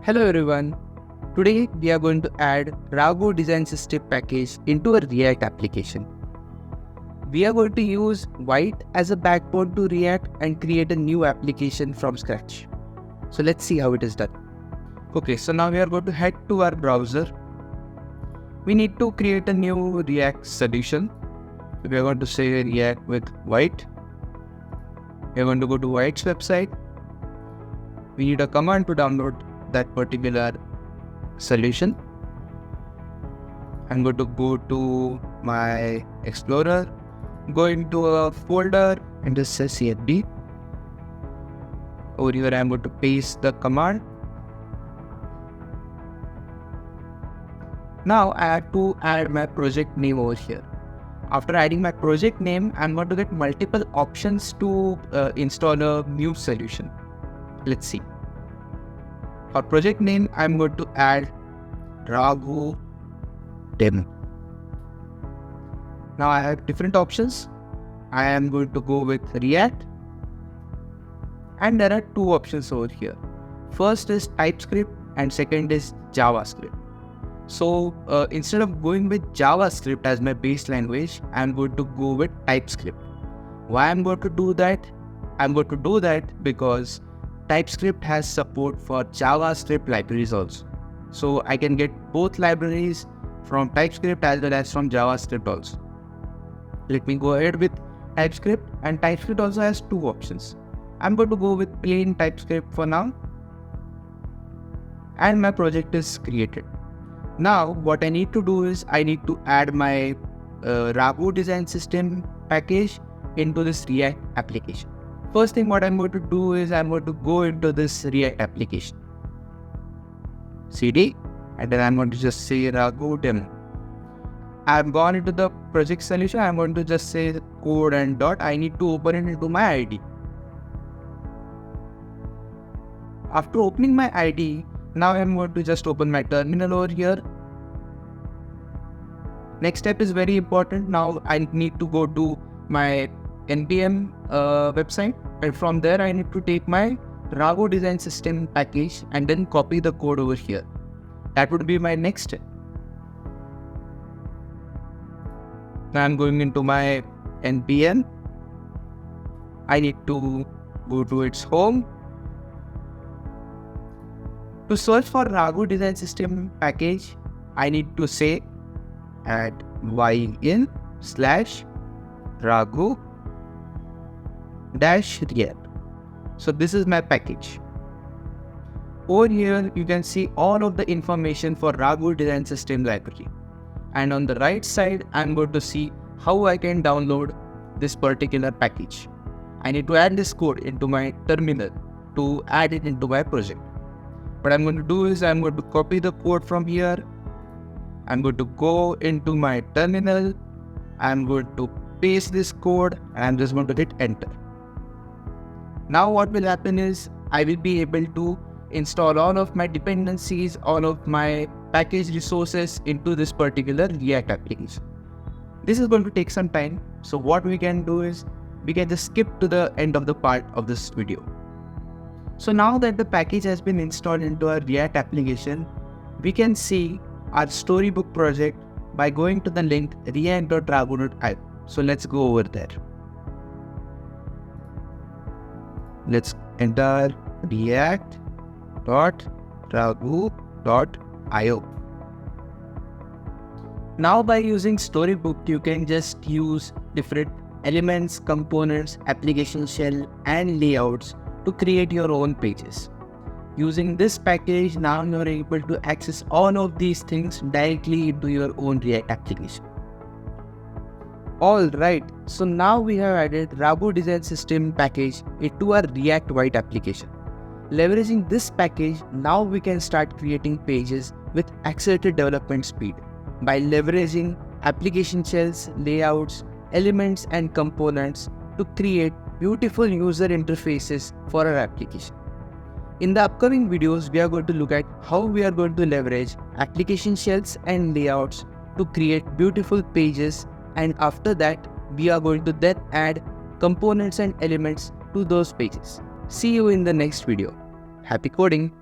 Hello everyone. Today we are going to add Rago Design System package into a React application. We are going to use White as a backbone to React and create a new application from scratch. So let's see how it is done. Okay, so now we are going to head to our browser. We need to create a new React solution. We are going to say React with White. We are going to go to White's website. We need a command to download that particular solution. I'm going to go to my Explorer, go into a folder and just say CMD. Over here I'm going to paste the command. Now I have to add my project name over here. After adding my project name, I'm going to get multiple options to install a new solution. Let's see. For project name, I'm going to add Rago Demo. Now I have different options. I am going to go with React. And there are two options over here. First is TypeScript and second is JavaScript. So instead of going with JavaScript as my base language, I'm going to go with TypeScript. Why I'm going to do that? I'm going to do that because TypeScript has support for JavaScript libraries also. So I can get both libraries from TypeScript as well as from JavaScript also. Let me go ahead with TypeScript, and TypeScript also has two options. I'm going to go with plain TypeScript for now. And my project is created. Now what I need to do is I need to add my Rago Design System package into this React application. First thing what I'm going to do is I'm going to go into this React application. CD, and then I'm going to just say Rago Demo. I've gone into the project solution. I'm going to just say code and dot. I need to open it into my IDE. After opening my IDE, now I'm going to just open my terminal over here. Next step is very important. Now I need to go to my NPM website, and from there I need to take my Rago Design System package and then copy the code over here. That would be my next step. Now I'm going into my NPM. I need to go to its home. To search for Rago Design System package, I need to say at yin/Rago-React. So this is my package. Over here you can see all of the information for Rago Design System library. And on the right side, I'm going to see how I can download this particular package. I need to add this code into my terminal to add it into my project. What I'm going to do is I'm going to copy the code from here. I'm going to go into my terminal. I'm going to paste this code and I'm just going to hit enter. Now what will happen is I will be able to install all of my dependencies, all of my package resources into this particular React application. This is going to take some time. So what we can do is we can just skip to the end of the part of this video. So now that the package has been installed into our React application, we can see our storybook project by going to the link react.rago.io. So let's go over there. Let's enter react.rago.io. Now by using storybook, you can just use different elements, components, application shell and layouts to create your own pages. Using this package, now you're able to access all of these things directly into your own React application. Alright, so now we have added Rago Design System package into our React White application. Leveraging this package, now we can start creating pages with accelerated development speed by leveraging application shells, layouts, elements and components to create beautiful user interfaces for our application. In the upcoming videos, we are going to look at how we are going to leverage application shells and layouts to create beautiful pages, and after that, we are going to then add components and elements to those pages. See you in the next video. Happy coding!